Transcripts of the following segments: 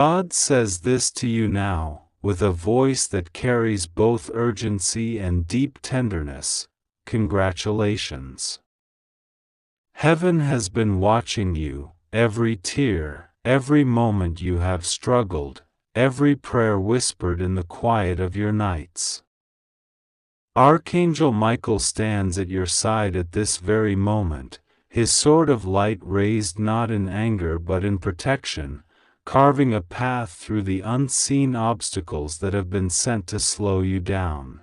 God says this to you now, with a voice that carries both urgency and deep tenderness. Congratulations. Heaven has been watching you, every tear, every moment you have struggled, every prayer whispered in the quiet of your nights. Archangel Michael stands at your side at this very moment, his sword of light raised not in anger but in protection, carving a path through the unseen obstacles that have been sent to slow you down.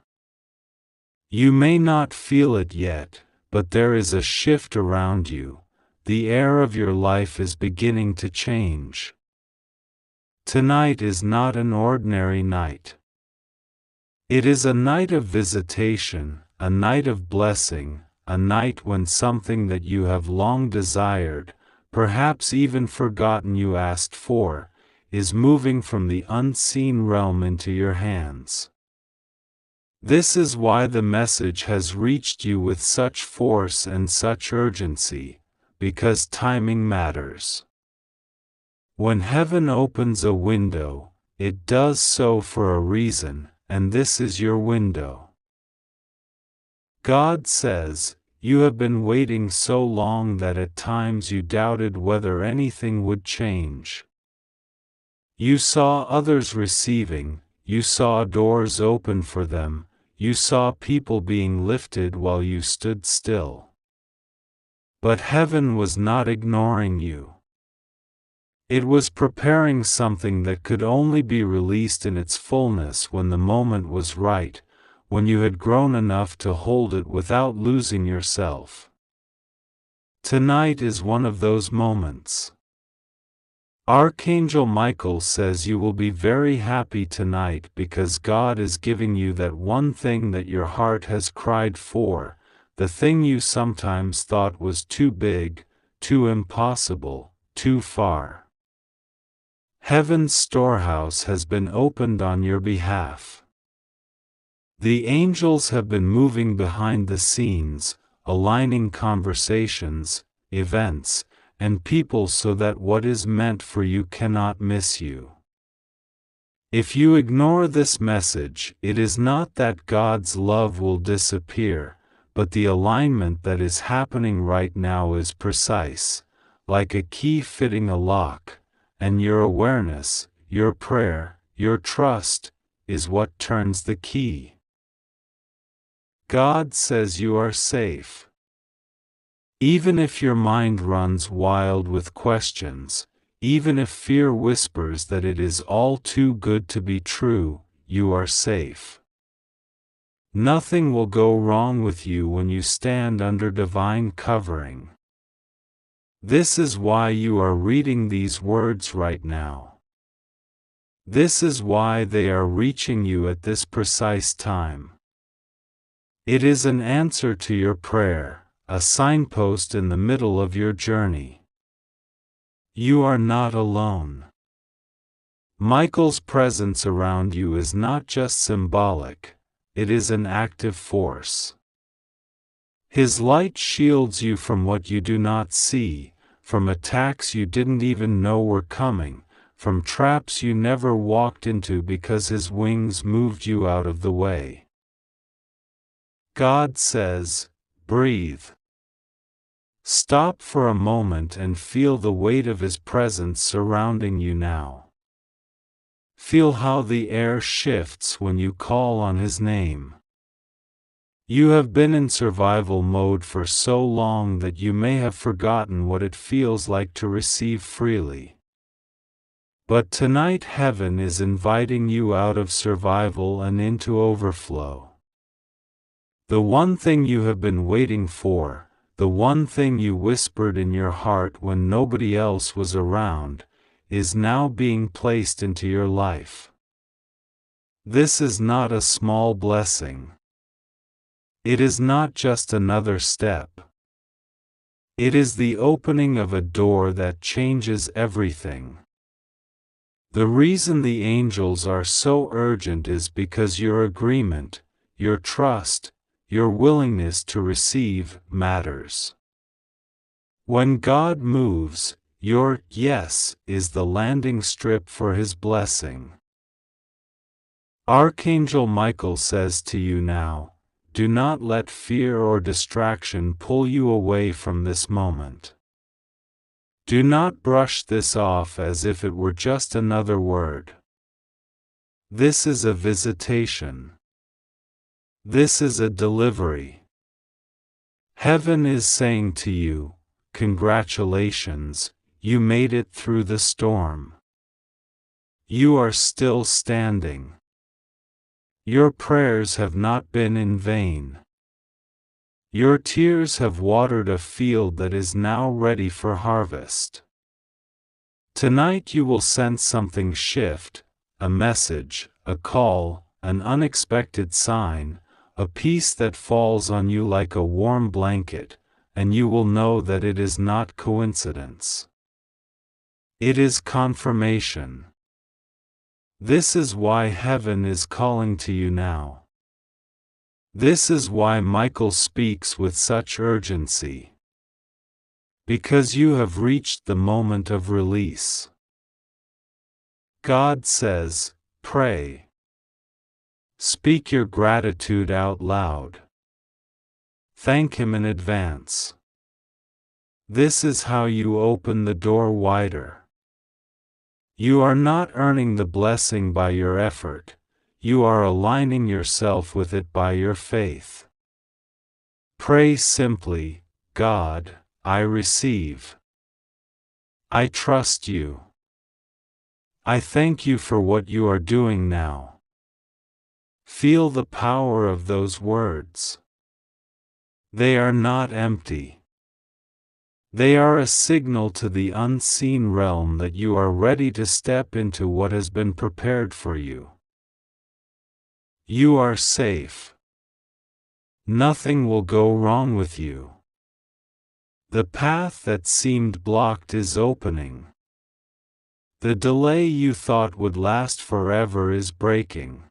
You may not feel it yet, but there is a shift around you. The air of your life is beginning to change. Tonight is not an ordinary night. It is a night of visitation, a night of blessing, a night when something that you have long desired, perhaps even forgotten you asked for, is moving from the unseen realm into your hands. This is why the message has reached you with such force and such urgency, because timing matters. When heaven opens a window, it does so for a reason, and this is your window. God says, you have been waiting so long that at times you doubted whether anything would change. You saw others receiving, you saw doors open for them, you saw people being lifted while you stood still. But heaven was not ignoring you. It was preparing something that could only be released in its fullness when the moment was right, when you had grown enough to hold it without losing yourself. Tonight is one of those moments. Archangel Michael says you will be very happy tonight because God is giving you that one thing that your heart has cried for, the thing you sometimes thought was too big, too impossible, too far. Heaven's storehouse has been opened on your behalf. The angels have been moving behind the scenes, aligning conversations, events, and people so that what is meant for you cannot miss you. If you ignore this message, it is not that God's love will disappear, but the alignment that is happening right now is precise, like a key fitting a lock. And your awareness, your prayer, your trust, is what turns the key. God says you are safe. Even if your mind runs wild with questions, even if fear whispers that it is all too good to be true, you are safe. Nothing will go wrong with you when you stand under divine covering. This is why you are reading these words right now. This is why they are reaching you at this precise time. It is an answer to your prayer, a signpost in the middle of your journey. You are not alone. Michael's presence around you is not just symbolic, it is an active force. His light shields you from what you do not see, from attacks you didn't even know were coming, from traps you never walked into because his wings moved you out of the way. God says, breathe. Stop for a moment and feel the weight of his presence surrounding you now. Feel how the air shifts when you call on his name. You have been in survival mode for so long that you may have forgotten what it feels like to receive freely. But tonight heaven is inviting you out of survival and into overflow. The one thing you have been waiting for, the one thing you whispered in your heart when nobody else was around, is now being placed into your life. This is not a small blessing. It is not just another step. It is the opening of a door that changes everything. The reason the angels are so urgent is because your agreement, your trust, your willingness to receive matters. When God moves, Your yes is the landing strip for His blessing. Archangel Michael says to you now, do not let fear or distraction pull you away from this moment. Do not brush this off as if it were just another word. This is a visitation. This is a delivery. Heaven is saying to you, congratulations, you made it through the storm. You are still standing. Your prayers have not been in vain. Your tears have watered a field that is now ready for harvest. Tonight you will sense something shift, a message, a call, an unexpected sign, a peace that falls on you like a warm blanket, and you will know that it is not coincidence. It is confirmation. This is why heaven is calling to you now. This is why Michael speaks with such urgency. Because you have reached the moment of release. God says, pray. Speak your gratitude out loud. Thank Him in advance. This is how you open the door wider. You are not earning the blessing by your effort, you are aligning yourself with it by your faith. Pray simply, God, I receive. I trust you. I thank you for what you are doing now. Feel the power of those words. They are not empty. They are a signal to the unseen realm that you are ready to step into what has been prepared for you. You are safe. Nothing will go wrong with you. The path that seemed blocked is opening. The delay you thought would last forever is breaking.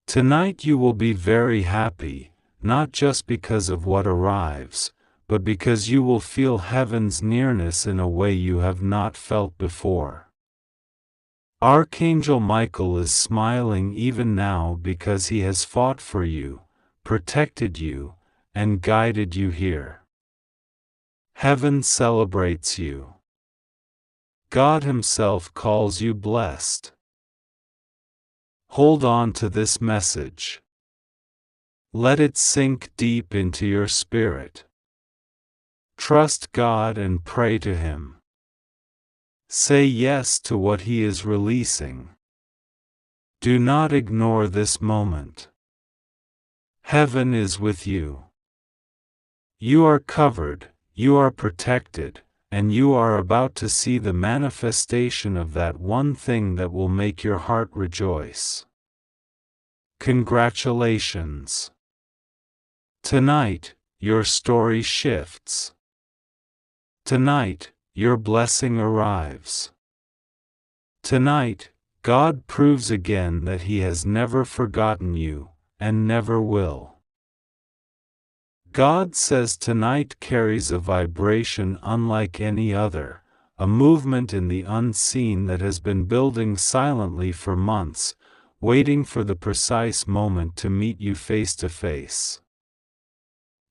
Tonight you will be very happy, not just because of what arrives, but because you will feel heaven's nearness in a way you have not felt before. Archangel Michael is smiling even now because he has fought for you, protected you, and guided you here. Heaven celebrates you. God Himself calls you blessed. Hold on to this message. Let it sink deep into your spirit. Trust God and pray to Him. Say yes to what He is releasing. Do not ignore this moment. Heaven is with you. You are covered, you are protected, and you are about to see the manifestation of that one thing that will make your heart rejoice. Congratulations. Tonight, your story shifts. Tonight, your blessing arrives. Tonight, God proves again that He has never forgotten you, and never will. God says tonight carries a vibration unlike any other, a movement in the unseen that has been building silently for months, waiting for the precise moment to meet you face to face.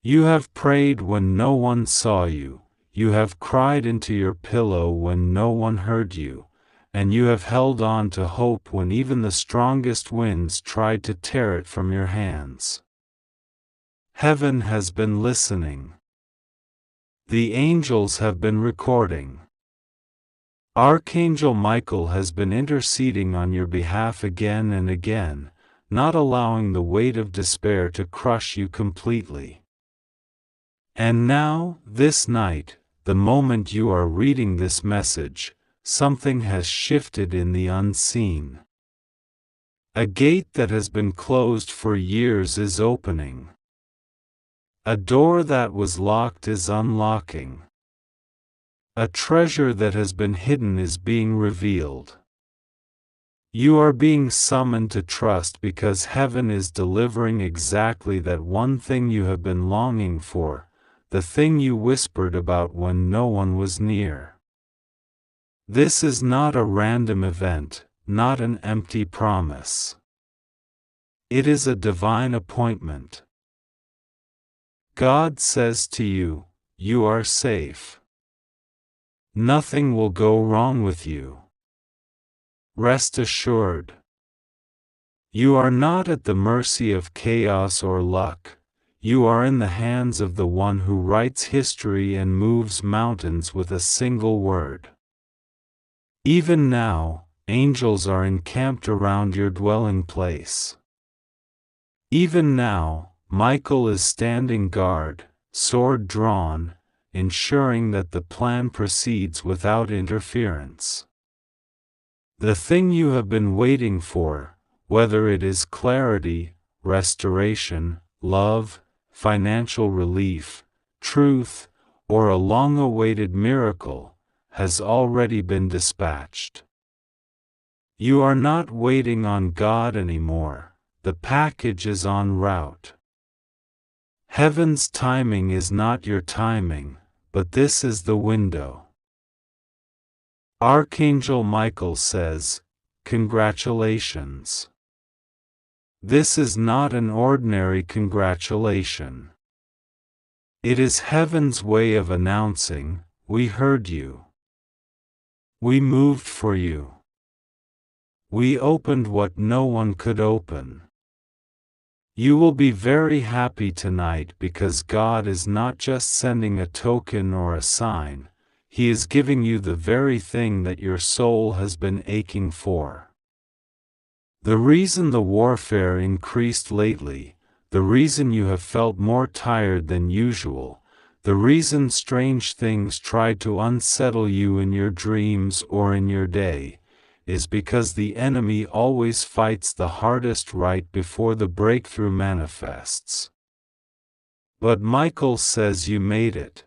You have prayed when no one saw you, you have cried into your pillow when no one heard you, and you have held on to hope when even the strongest winds tried to tear it from your hands. Heaven has been listening. The angels have been recording. Archangel Michael has been interceding on your behalf again and again, not allowing the weight of despair to crush you completely. And now, this night, the moment you are reading this message, something has shifted in the unseen. A gate that has been closed for years is opening. A door that was locked is unlocking. A treasure that has been hidden is being revealed. You are being summoned to trust because heaven is delivering exactly that one thing you have been longing for, the thing you whispered about when no one was near. This is not a random event, not an empty promise. It is a divine appointment. God says to you, you are safe. Nothing will go wrong with you. Rest assured. You are not at the mercy of chaos or luck. You are in the hands of the one who writes history and moves mountains with a single word. Even now, angels are encamped around your dwelling place. Even now, Michael is standing guard, sword drawn, ensuring that the plan proceeds without interference. The thing you have been waiting for, whether it is clarity, restoration, love, financial relief, truth, or a long-awaited miracle, has already been dispatched. You are not waiting on God anymore. The package is en route. Heaven's timing is not your timing, but this is the window. Archangel Michael says, congratulations. This is not an ordinary congratulation. It is heaven's way of announcing, we heard you. We moved for you. We opened what no one could open. You will be very happy tonight because God is not just sending a token or a sign, He is giving you the very thing that your soul has been aching for. The reason the warfare increased lately, the reason you have felt more tired than usual, the reason strange things tried to unsettle you in your dreams or in your day, is because the enemy always fights the hardest right before the breakthrough manifests. But Michael says you made it.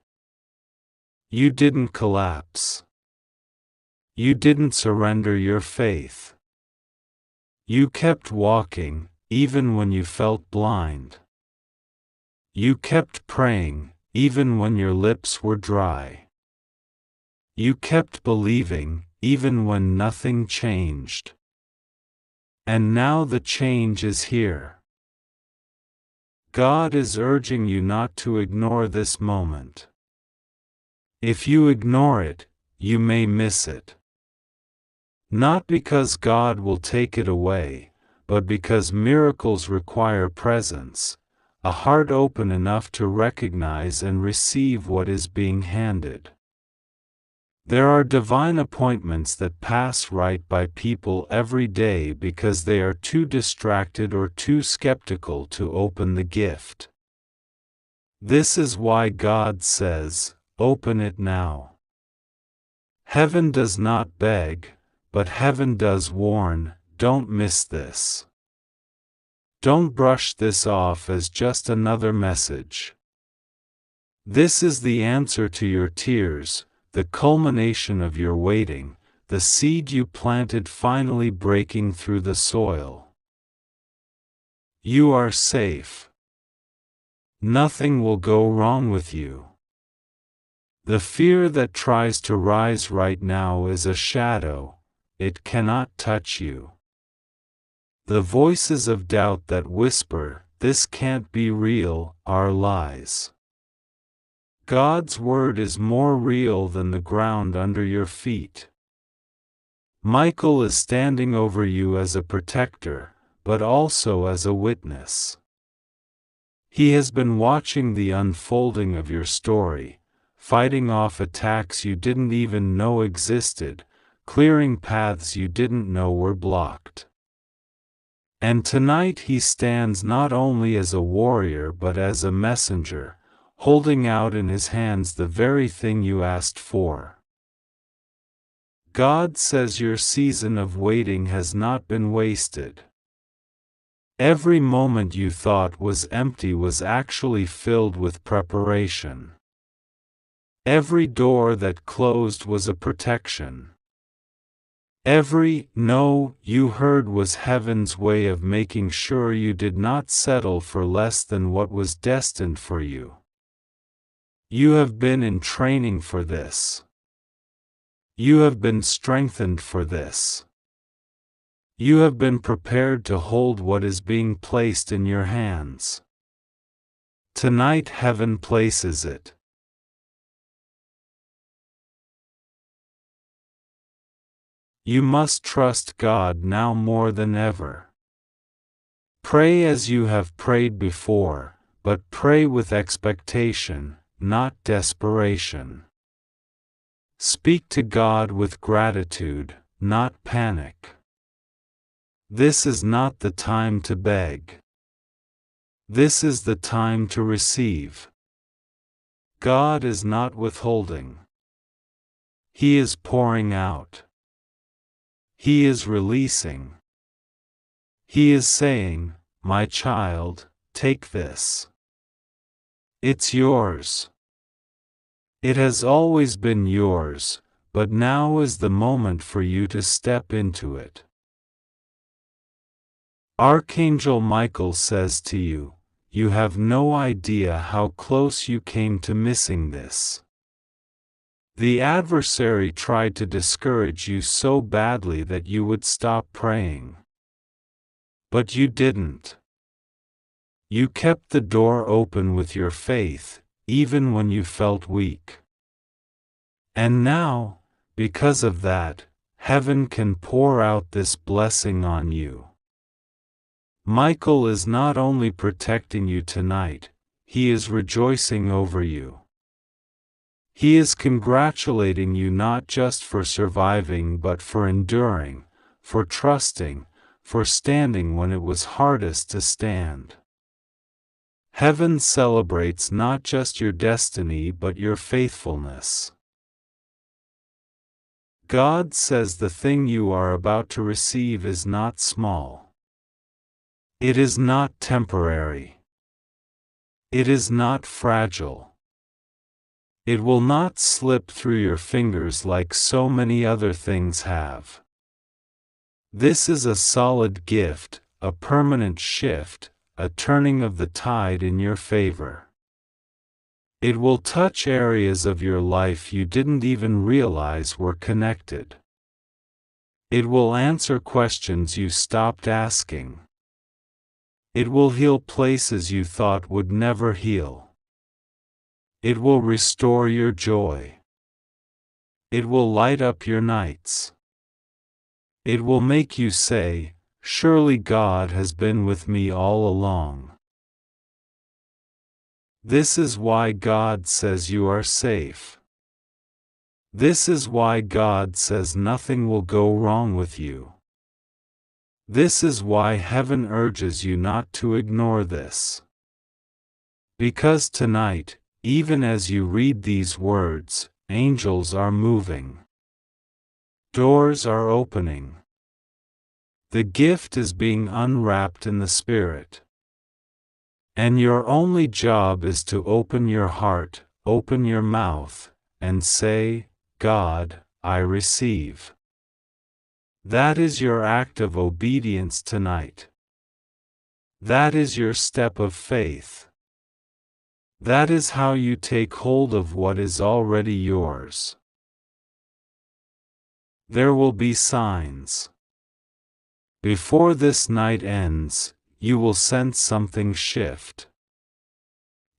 You didn't collapse. You didn't surrender your faith. You kept walking, even when you felt blind. You kept praying, even when your lips were dry. You kept believing, even when nothing changed. And now the change is here. God is urging you not to ignore this moment. If you ignore it, you may miss it. Not because God will take it away, but because miracles require presence, a heart open enough to recognize and receive what is being handed. There are divine appointments that pass right by people every day because they are too distracted or too skeptical to open the gift. This is why God says, open it now. Heaven does not beg, but heaven does warn, don't miss this. Don't brush this off as just another message. This is the answer to your tears, the culmination of your waiting, the seed you planted finally breaking through the soil. You are safe. Nothing will go wrong with you. The fear that tries to rise right now is a shadow, it cannot touch you. The voices of doubt that whisper, this can't be real, are lies. God's word is more real than the ground under your feet. Michael is standing over you as a protector, but also as a witness. He has been watching the unfolding of your story, fighting off attacks you didn't even know existed, clearing paths you didn't know were blocked. And tonight he stands not only as a warrior but as a messenger, holding out in his hands the very thing you asked for. God says your season of waiting has not been wasted. Every moment you thought was empty was actually filled with preparation. Every door that closed was a protection. Every no you heard was heaven's way of making sure you did not settle for less than what was destined for you. You have been in training for this. You have been strengthened for this. You have been prepared to hold what is being placed in your hands. Tonight heaven places it. You must trust God now more than ever. Pray as you have prayed before, but pray with expectation, not desperation. Speak to God with gratitude, not panic. This is not the time to beg. This is the time to receive. God is not withholding. He is pouring out. He is releasing. He is saying, "My child, take this. It's yours. It has always been yours, but now is the moment for you to step into it." Archangel Michael says to you, "You have no idea how close you came to missing this." The adversary tried to discourage you so badly that you would stop praying. But you didn't. You kept the door open with your faith, even when you felt weak. And now, because of that, heaven can pour out this blessing on you. Michael is not only protecting you tonight, he is rejoicing over you. He is congratulating you not just for surviving but for enduring, for trusting, for standing when it was hardest to stand. Heaven celebrates not just your destiny but your faithfulness. God says the thing you are about to receive is not small. It is not temporary. It is not fragile. It will not slip through your fingers like so many other things have. This is a solid gift, a permanent shift, a turning of the tide in your favor. It will touch areas of your life you didn't even realize were connected. It will answer questions you stopped asking. It will heal places you thought would never heal. It will restore your joy. It will light up your nights. It will make you say, "Surely God has been with me all along." This is why God says you are safe. This is why God says nothing will go wrong with you. This is why heaven urges you not to ignore this. Because tonight, even as you read these words, angels are moving. Doors are opening. The gift is being unwrapped in the Spirit. And your only job is to open your heart, open your mouth, and say, "God, I receive." That is your act of obedience tonight. That is your step of faith. That is how you take hold of what is already yours. There will be signs. Before this night ends, you will sense something shift.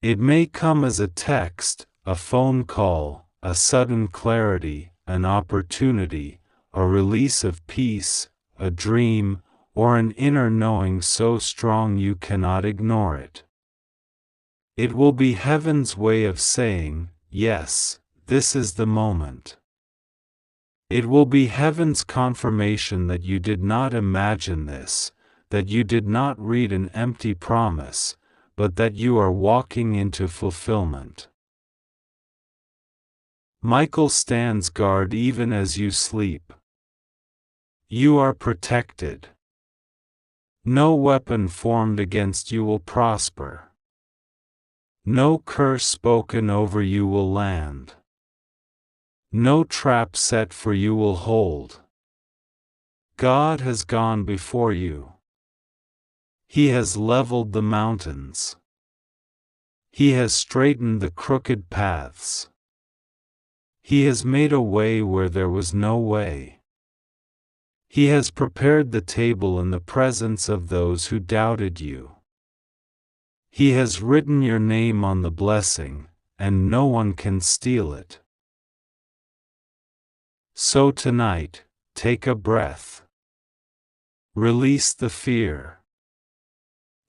It may come as a text, a phone call, a sudden clarity, an opportunity, a release of peace, a dream, or an inner knowing so strong you cannot ignore it. It will be heaven's way of saying, "Yes, this is the moment." It will be heaven's confirmation that you did not imagine this, that you did not read an empty promise, but that you are walking into fulfillment. Michael stands guard even as you sleep. You are protected. No weapon formed against you will prosper. No curse spoken over you will land. No trap set for you will hold. God has gone before you. He has leveled the mountains. He has straightened the crooked paths. He has made a way where there was no way. He has prepared the table in the presence of those who doubted you. He has written your name on the blessing, and no one can steal it. So tonight, take a breath. Release the fear.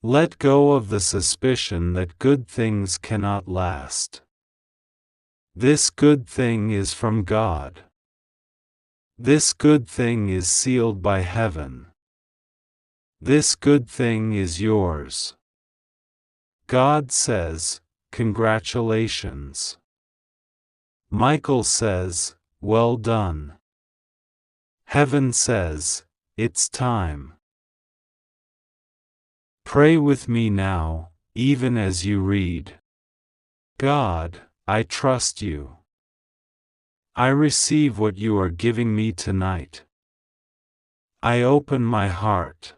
Let go of the suspicion that good things cannot last. This good thing is from God. This good thing is sealed by heaven. This good thing is yours. God says, congratulations. Michael says, well done. Heaven says, it's time. Pray with me now, even as you read. God, I trust you. I receive what you are giving me tonight. I open my heart.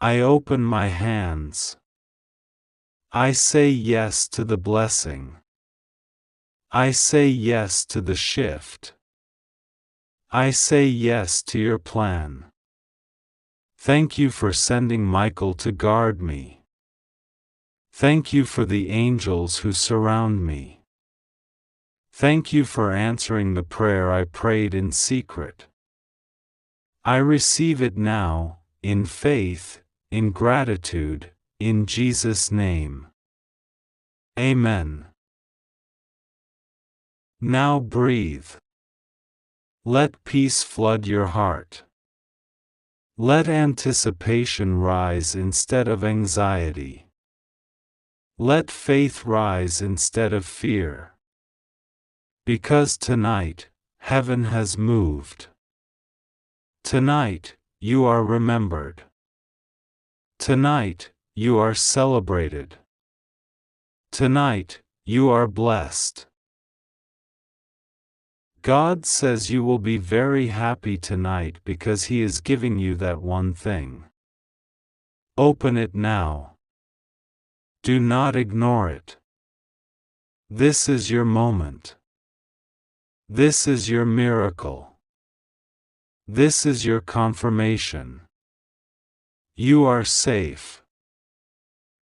I open my hands. I say yes to the blessing. I say yes to the shift. I say yes to your plan. Thank you for sending Michael to guard me. Thank you for the angels who surround me. Thank you for answering the prayer I prayed in secret. I receive it now, in faith, in gratitude, in Jesus' name. Amen. Now breathe. Let peace flood your heart. Let anticipation rise instead of anxiety. Let faith rise instead of fear. Because tonight, heaven has moved. Tonight, you are remembered. Tonight, you are celebrated. Tonight, you are blessed. God says you will be very happy tonight because He is giving you that one thing. Open it now. Do not ignore it. This is your moment. This is your miracle. This is your confirmation. You are safe.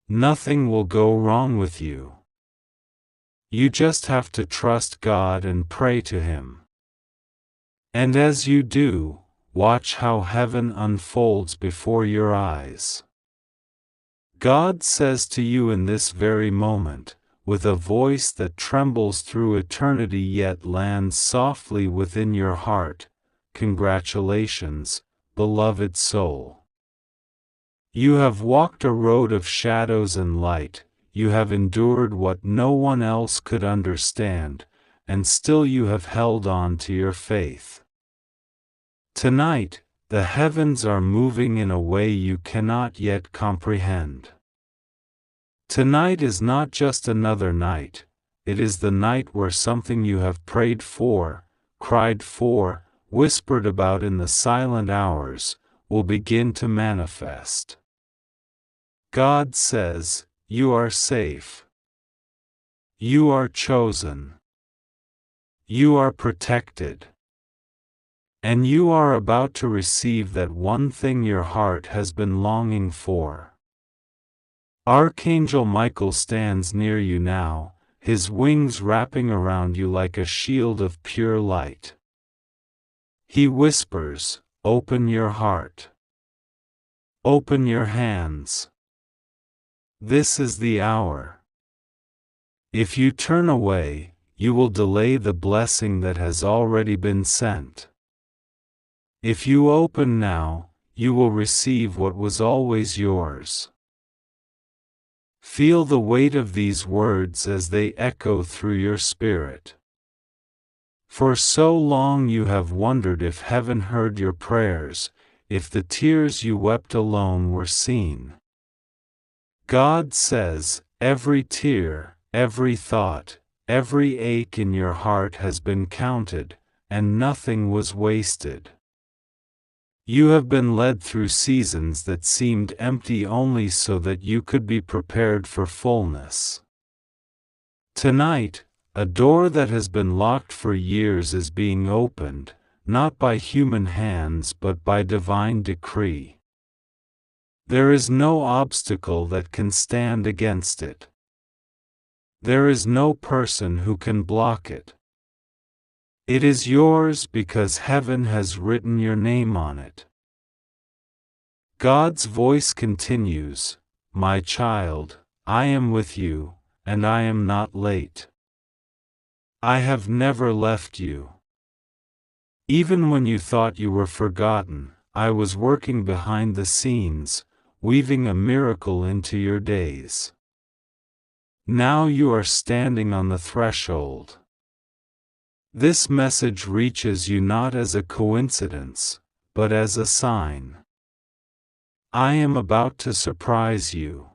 Nothing will go wrong with you. You just have to trust God and pray to Him. And as you do, watch how heaven unfolds before your eyes. God says to you in this very moment, with a voice that trembles through eternity yet lands softly within your heart, congratulations, beloved soul. You have walked a road of shadows and light, you have endured what no one else could understand, and still you have held on to your faith. Tonight, the heavens are moving in a way you cannot yet comprehend. Tonight is not just another night, it is the night where something you have prayed for, cried for, whispered about in the silent hours, will begin to manifest. God says, you are safe. You are chosen. You are protected. And you are about to receive that one thing your heart has been longing for. Archangel Michael stands near you now, his wings wrapping around you like a shield of pure light. He whispers, open your heart. Open your hands. This is the hour. If you turn away, you will delay the blessing that has already been sent. If you open now, you will receive what was always yours. Feel the weight of these words as they echo through your spirit. For so long you have wondered if heaven heard your prayers, if the tears you wept alone were seen. God says, every tear, every thought, every ache in your heart has been counted, and nothing was wasted. You have been led through seasons that seemed empty only so that you could be prepared for fullness. Tonight, A door that has been locked for years is being opened, not by human hands but by divine decree. There is no obstacle that can stand against it. There is no person who can block it. It is yours because heaven has written your name on it. God's voice continues, "My child, I am with you, and I am not late. I have never left you. Even when you thought you were forgotten, I was working behind the scenes, weaving a miracle into your days. Now you are standing on the threshold." This message reaches you not as a coincidence, but as a sign. I am about to surprise you.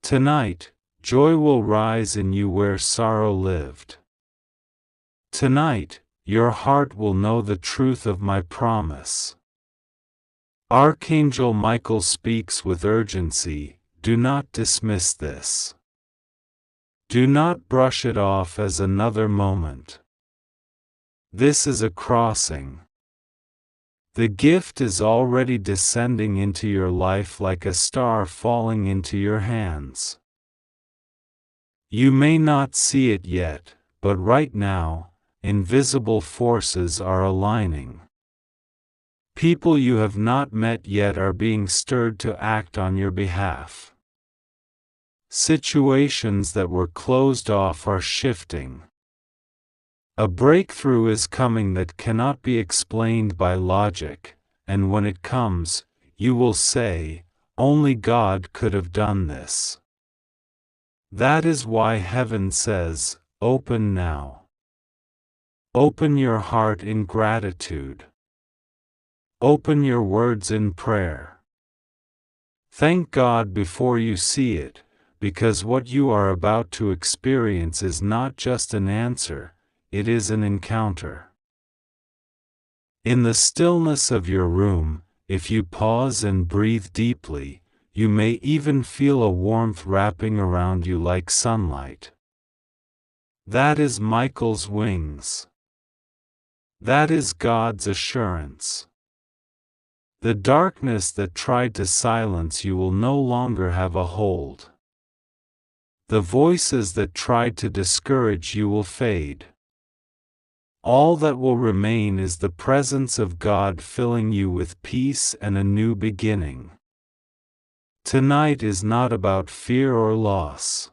Tonight, joy will rise in you where sorrow lived. Tonight, your heart will know the truth of my promise. Archangel Michael speaks with urgency. Do not dismiss this. Do not brush it off as another moment. This is a crossing. The gift is already descending into your life like a star falling into your hands. You may not see it yet, but right now, invisible forces are aligning. People you have not met yet are being stirred to act on your behalf. Situations that were closed off are shifting. A breakthrough is coming that cannot be explained by logic, and when it comes, you will say, "Only God could have done this." That is why heaven says, "Open now." Open your heart in gratitude. Open your words in prayer. Thank God before you see it, because what you are about to experience is not just an answer, it is an encounter. In the stillness of your room, if you pause and breathe deeply, you may even feel a warmth wrapping around you like sunlight. That is Michael's wings. That is God's assurance. The darkness that tried to silence you will no longer have a hold. The voices that tried to discourage you will fade. All that will remain is the presence of God filling you with peace and a new beginning. Tonight is not about fear or loss.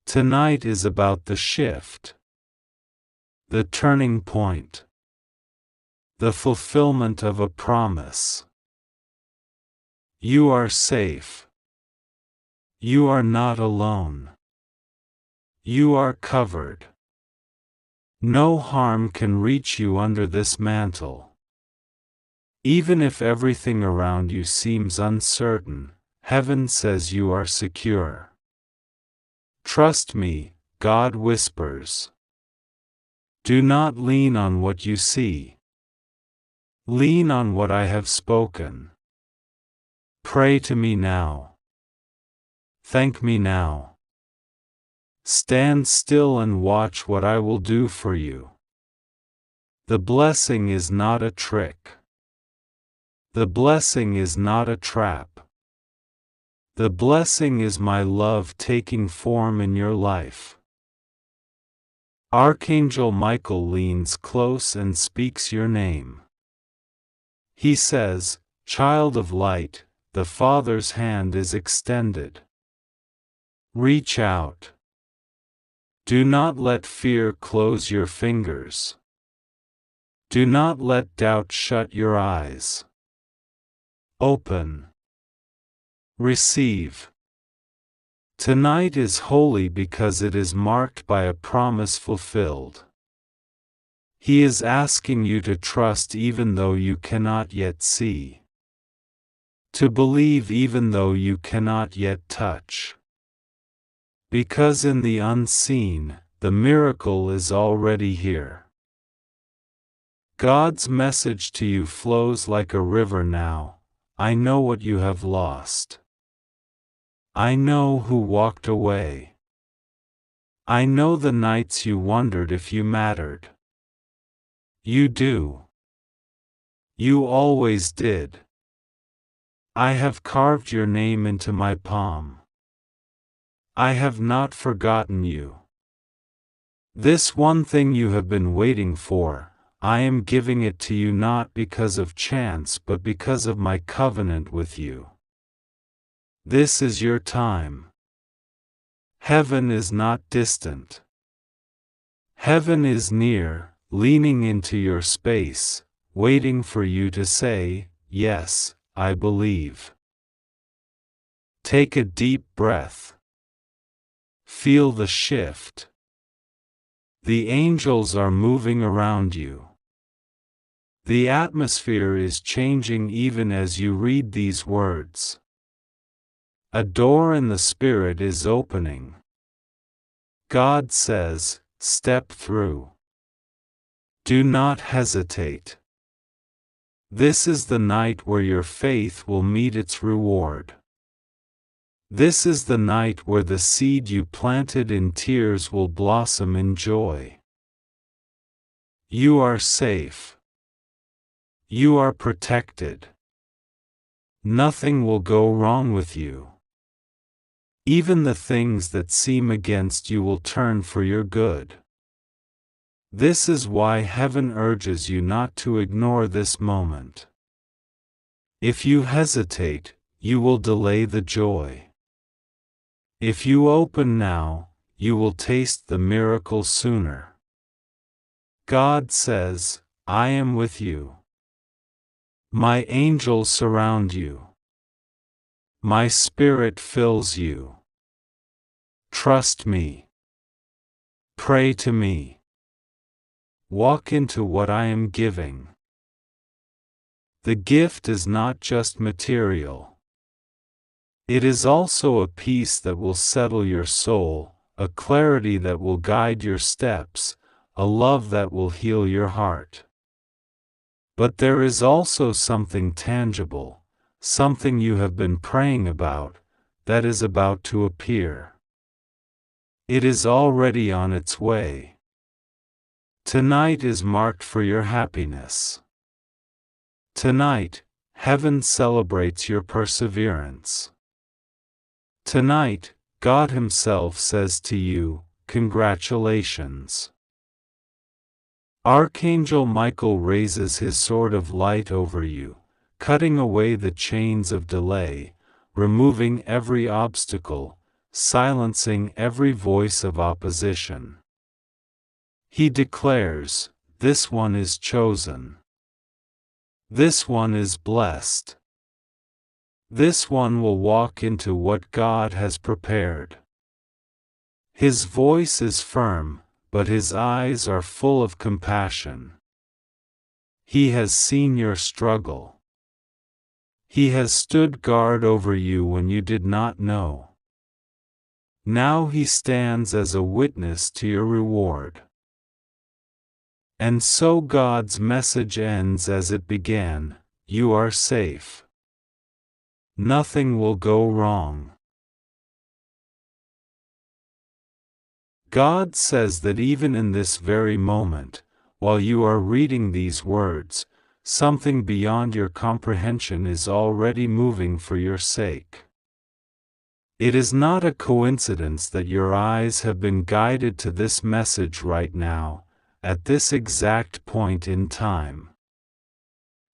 Tonight is about the shift, the turning point, the fulfillment of a promise. You are safe. You are not alone. You are covered. No harm can reach you under this mantle. Even if everything around you seems uncertain, heaven says you are secure. Trust me, God whispers. Do not lean on what you see. Lean on what I have spoken. Pray to me now. Thank me now. Stand still and watch what I will do for you. The blessing is not a trick. The blessing is not a trap. The blessing is my love taking form in your life. Archangel Michael leans close and speaks your name. He says, "Child of light, the Father's hand is extended. Reach out. Do not let fear close your fingers. Do not let doubt shut your eyes. Open. Receive. Tonight is holy because it is marked by a promise fulfilled. He is asking you to trust even though you cannot yet see. To believe even though you cannot yet touch. Because in the unseen, the miracle is already here. God's message to you flows like a river now. I know what you have lost. I know who walked away. I know the nights you wondered if you mattered. You do. You always did. I have carved your name into my palm. I have not forgotten you. This one thing you have been waiting for, I am giving it to you not because of chance but because of my covenant with you. This is your time. Heaven is not distant. Heaven is near, leaning into your space, waiting for you to say, "Yes, I believe." Take a deep breath. Feel the shift. The angels are moving around you. The atmosphere is changing even as you read these words. A door in the Spirit is opening. God says, "Step through." Do not hesitate. This is the night where your faith will meet its reward. This is the night where the seed you planted in tears will blossom in joy. You are safe. You are protected. Nothing will go wrong with you. Even the things that seem against you will turn for your good. This is why heaven urges you not to ignore this moment. If you hesitate, you will delay the joy. If you open now, you will taste the miracle sooner. God says, "I am with you. My angels surround you. My Spirit fills you. Trust me. Pray to me. Walk into what I am giving." The gift is not just material. It is also a peace that will settle your soul, a clarity that will guide your steps, a love that will heal your heart. But there is also something tangible, something you have been praying about, that is about to appear. It is already on its way. Tonight is marked for your happiness. Tonight, heaven celebrates your perseverance. Tonight, God Himself says to you, "Congratulations." Archangel Michael raises his sword of light over you, cutting away the chains of delay, removing every obstacle, silencing every voice of opposition. He declares, "This one is chosen. This one is blessed. This one will walk into what God has prepared." His voice is firm, but his eyes are full of compassion. He has seen your struggle. He has stood guard over you when you did not know. Now he stands as a witness to your reward. And so God's message ends as it began: you are safe. Nothing will go wrong. God says that even in this very moment, while you are reading these words, something beyond your comprehension is already moving for your sake. It is not a coincidence that your eyes have been guided to this message right now, at this exact point in time.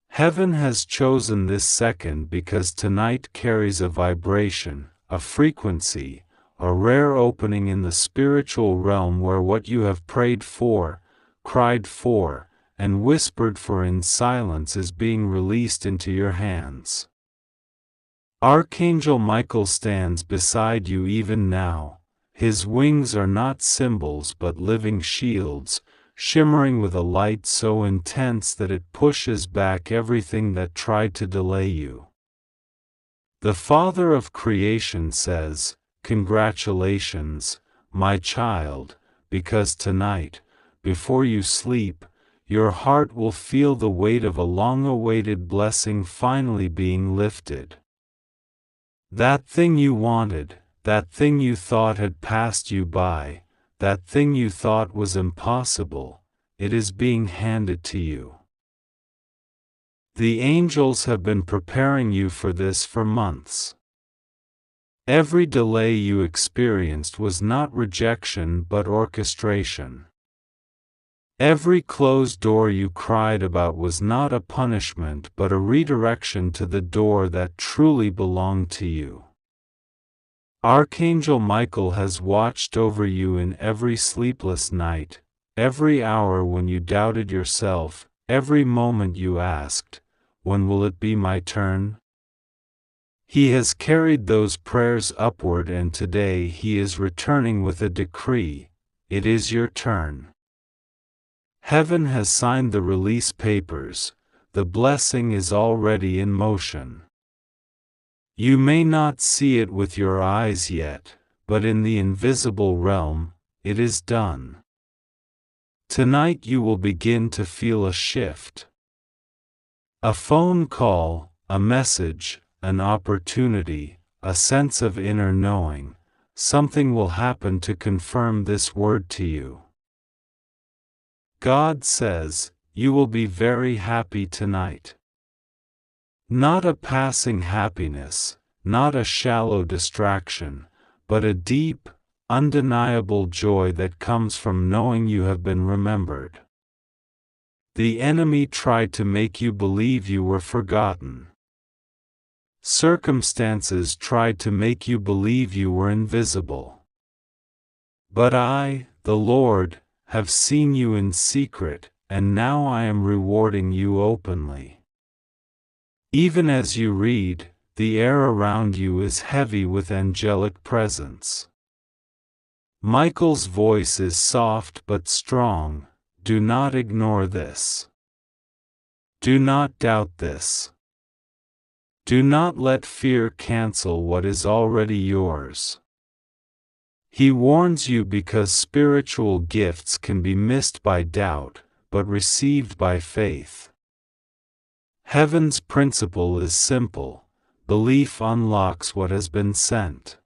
Heaven has chosen this second because tonight carries a vibration, a frequency, a rare opening in the spiritual realm where what you have prayed for, cried for, and whispered for in silence is being released into your hands. Archangel Michael stands beside you even now. His wings are not symbols but living shields, shimmering with a light so intense that it pushes back everything that tried to delay you. The Father of creation says, "Congratulations, my child, because tonight, before you sleep, your heart will feel the weight of a long-awaited blessing finally being lifted. That thing you wanted, that thing you thought had passed you by, that thing you thought was impossible, it is being handed to you. The angels have been preparing you for this for months. Every delay you experienced was not rejection but orchestration. Every closed door you cried about was not a punishment but a redirection to the door that truly belonged to you. Archangel Michael has watched over you in every sleepless night, every hour when you doubted yourself, every moment you asked, "When will it be my turn?" He has carried those prayers upward, and today he is returning with a decree: it is your turn. Heaven has signed the release papers, the blessing is already in motion. You may not see it with your eyes yet, but in the invisible realm, it is done. Tonight you will begin to feel a shift. A phone call, a message, an opportunity, a sense of inner knowing, something will happen to confirm this word to you. God says, you will be very happy tonight. Not a passing happiness, not a shallow distraction, but a deep, undeniable joy that comes from knowing you have been remembered. The enemy tried to make you believe you were forgotten. Circumstances tried to make you believe you were invisible. But I, the Lord, have seen you in secret, and now I am rewarding you openly. Even as you read, the air around you is heavy with angelic presence. Michael's voice is soft but strong. Do not ignore this. Do not doubt this. Do not let fear cancel what is already yours. He warns you because spiritual gifts can be missed by doubt, but received by faith. Heaven's principle is simple: belief unlocks what has been sent.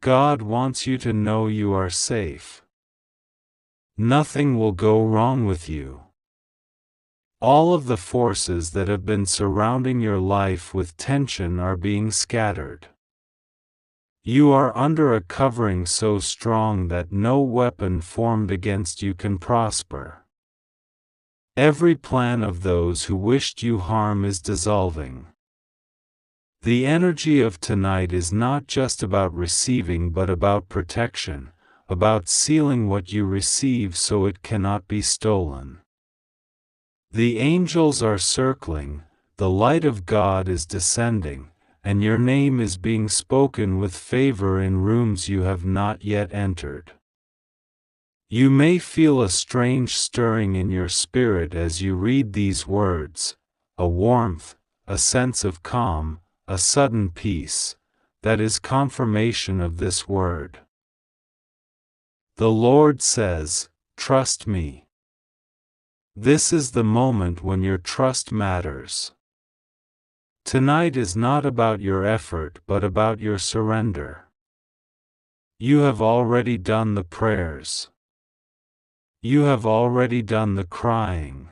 God wants you to know you are safe. Nothing will go wrong with you. All of the forces that have been surrounding your life with tension are being scattered. You are under a covering so strong that no weapon formed against you can prosper. Every plan of those who wished you harm is dissolving. The energy of tonight is not just about receiving but about protection, about sealing what you receive so it cannot be stolen. The angels are circling, the light of God is descending, and your name is being spoken with favor in rooms you have not yet entered. You may feel a strange stirring in your spirit as you read these words, a warmth, a sense of calm, a sudden peace, that is confirmation of this word. The Lord says, trust me. This is the moment when your trust matters. Tonight is not about your effort but about your surrender. You have already done the prayers. You have already done the crying.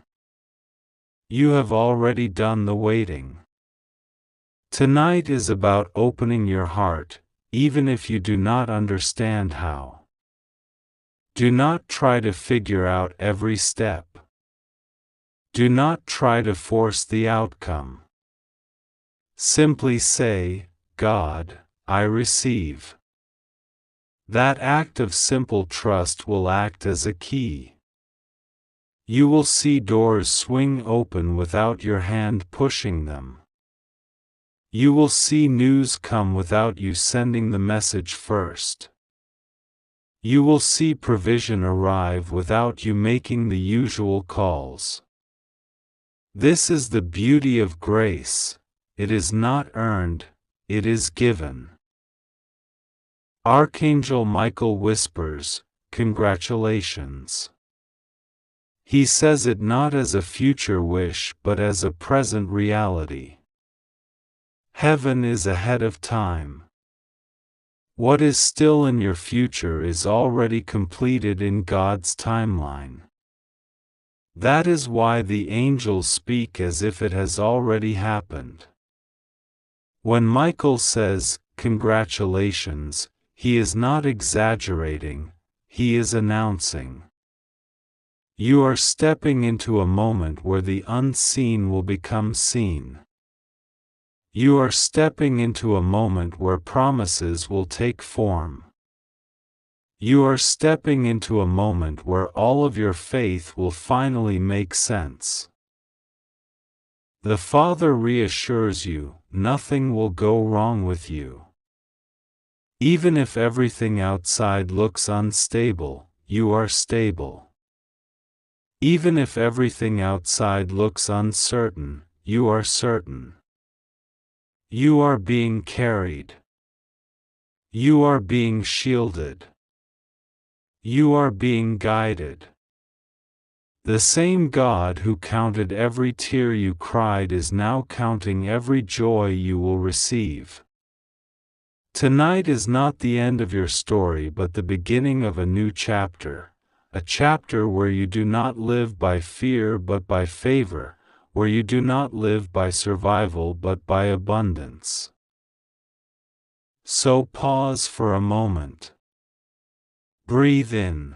You have already done the waiting. Tonight is about opening your heart, even if you do not understand how. Do not try to figure out every step. Do not try to force the outcome. Simply say, God, I receive. That act of simple trust will act as a key. You will see doors swing open without your hand pushing them. You will see news come without you sending the message first. You will see provision arrive without you making the usual calls. This is the beauty of grace. It is not earned, it is given. Archangel Michael whispers, congratulations. He says it not as a future wish but as a present reality. Heaven is ahead of time. What is still in your future is already completed in God's timeline. That is why the angels speak as if it has already happened. When Michael says, "Congratulations," he is not exaggerating, he is announcing. You are stepping into a moment where the unseen will become seen. You are stepping into a moment where promises will take form. You are stepping into a moment where all of your faith will finally make sense. The Father reassures you, nothing will go wrong with you. Even if everything outside looks unstable, you are stable. Even if everything outside looks uncertain, you are certain. You are being carried. You are being shielded. You are being guided. The same God who counted every tear you cried is now counting every joy you will receive. Tonight is not the end of your story but the beginning of a new chapter, a chapter where you do not live by fear but by favor, where you do not live by survival but by abundance. So pause for a moment. Breathe in.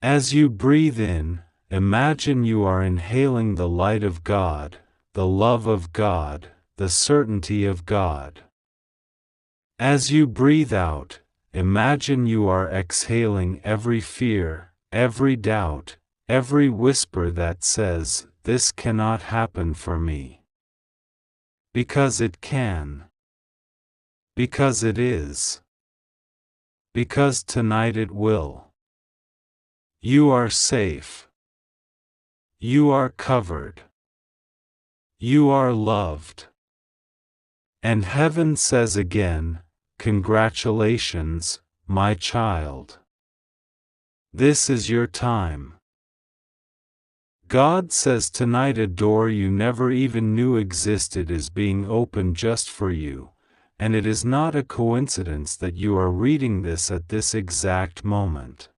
As you breathe in, imagine you are inhaling the light of God, the love of God, the certainty of God. As you breathe out, imagine you are exhaling every fear, every doubt, every whisper that says, "This cannot happen for me." Because it can. Because it is. Because tonight it will. You are safe. You are covered. You are loved. And heaven says again, "Congratulations, my child. This is your time." God says tonight a door you never even knew existed is being opened just for you, and it is not a coincidence that you are reading this at this exact moment.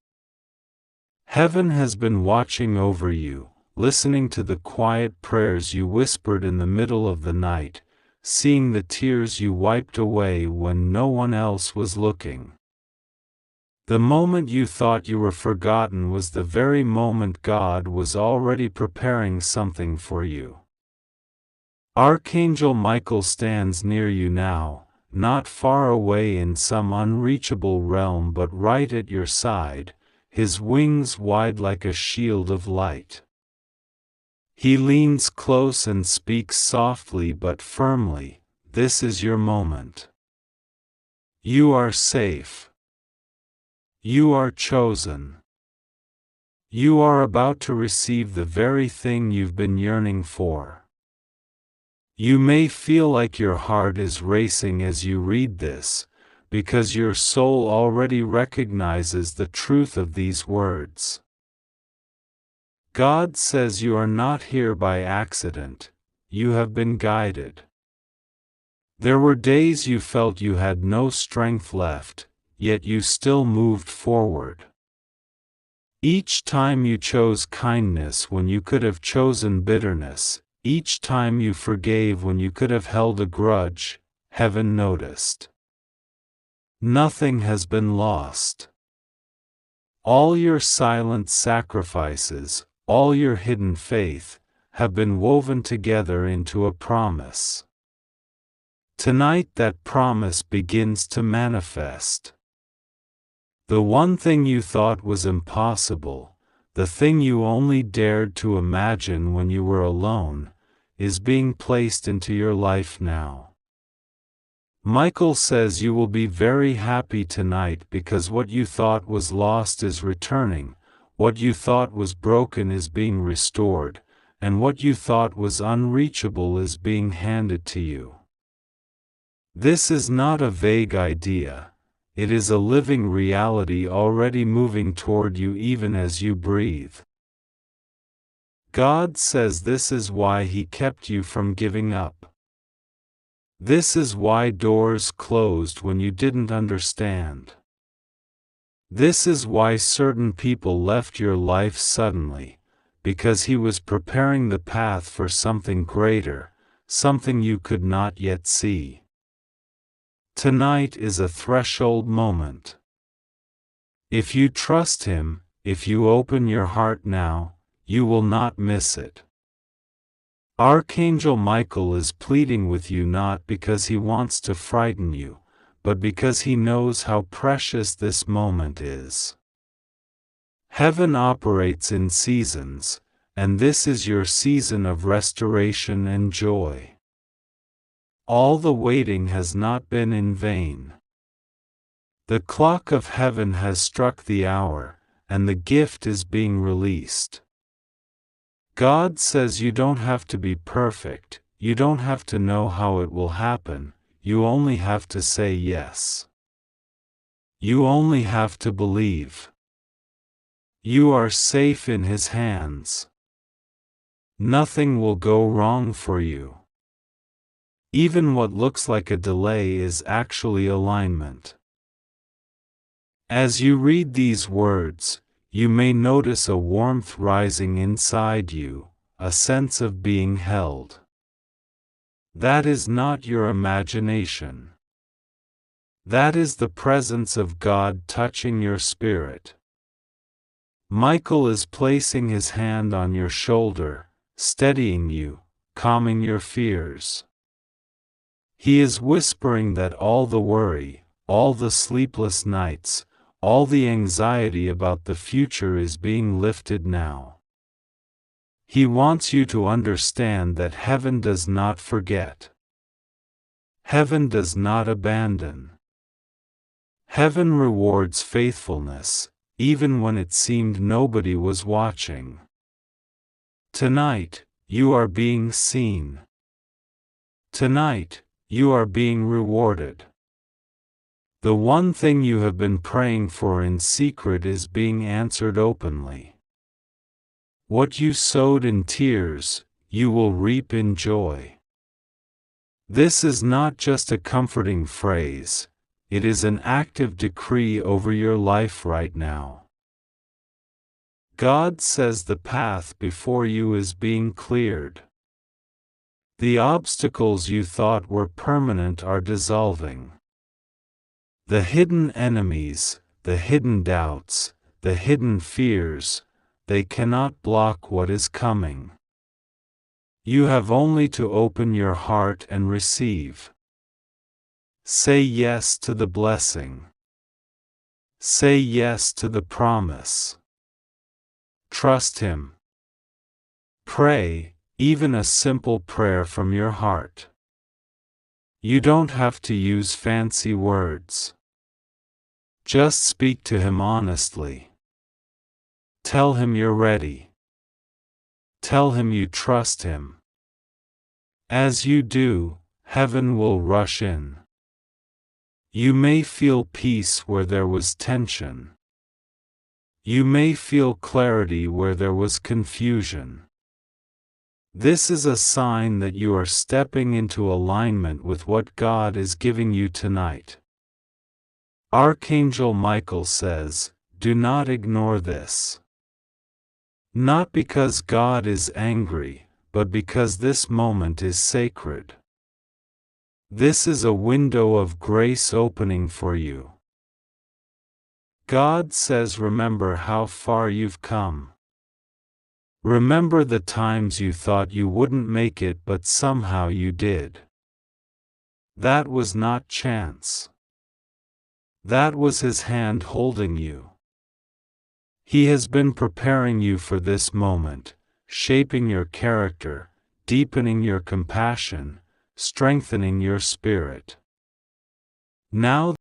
Heaven has been watching over you, listening to the quiet prayers you whispered in the middle of the night, seeing the tears you wiped away when no one else was looking. The moment you thought you were forgotten was the very moment God was already preparing something for you. Archangel Michael stands near you now, not far away in some unreachable realm but right at your side, his wings wide like a shield of light. He leans close and speaks softly but firmly, "This is your moment. You are safe. You are chosen. You are about to receive the very thing you've been yearning for." You may feel like your heart is racing as you read this, because your soul already recognizes the truth of these words. God says you are not here by accident, you have been guided. There were days you felt you had no strength left, yet you still moved forward. Each time you chose kindness when you could have chosen bitterness, each time you forgave when you could have held a grudge, heaven noticed. Nothing has been lost. All your silent sacrifices, all your hidden faith, have been woven together into a promise. Tonight that promise begins to manifest. The one thing you thought was impossible, the thing you only dared to imagine when you were alone, is being placed into your life now. Michael says you will be very happy tonight because what you thought was lost is returning, what you thought was broken is being restored, and what you thought was unreachable is being handed to you. This is not a vague idea, it is a living reality already moving toward you even as you breathe. God says this is why He kept you from giving up. This is why doors closed when you didn't understand. This is why certain people left your life suddenly, because He was preparing the path for something greater, something you could not yet see. Tonight is a threshold moment. If you trust Him, if you open your heart now, you will not miss it. Archangel Michael is pleading with you not because he wants to frighten you, but because he knows how precious this moment is. Heaven operates in seasons, and this is your season of restoration and joy. All the waiting has not been in vain. The clock of heaven has struck the hour, and the gift is being released. God says you don't have to be perfect, you don't have to know how it will happen, you only have to say yes. You only have to believe. You are safe in His hands. Nothing will go wrong for you. Even what looks like a delay is actually alignment. As you read these words, you may notice a warmth rising inside you, a sense of being held. That is not your imagination. That is the presence of God touching your spirit. Michael is placing his hand on your shoulder, steadying you, calming your fears. He is whispering that all the worry, all the sleepless nights, all the anxiety about the future is being lifted now. He wants you to understand that heaven does not forget. Heaven does not abandon. Heaven rewards faithfulness, even when it seemed nobody was watching. Tonight, you are being seen. Tonight, you are being rewarded. The one thing you have been praying for in secret is being answered openly. What you sowed in tears, you will reap in joy. This is not just a comforting phrase, it is an active decree over your life right now. God says the path before you is being cleared. The obstacles you thought were permanent are dissolving. The hidden enemies, the hidden doubts, the hidden fears, they cannot block what is coming. You have only to open your heart and receive. Say yes to the blessing. Say yes to the promise. Trust Him. Pray, even a simple prayer from your heart. You don't have to use fancy words. Just speak to Him honestly. Tell Him you're ready. Tell Him you trust Him. As you do, heaven will rush in. You may feel peace where there was tension. You may feel clarity where there was confusion. This is a sign that you are stepping into alignment with what God is giving you tonight. Archangel Michael says, do not ignore this. Not because God is angry, but because this moment is sacred. This is a window of grace opening for you. God says remember how far you've come. Remember the times you thought you wouldn't make it but somehow you did. That was not chance. That was His hand holding you. He has been preparing you for this moment, shaping your character, deepening your compassion, strengthening your spirit. Now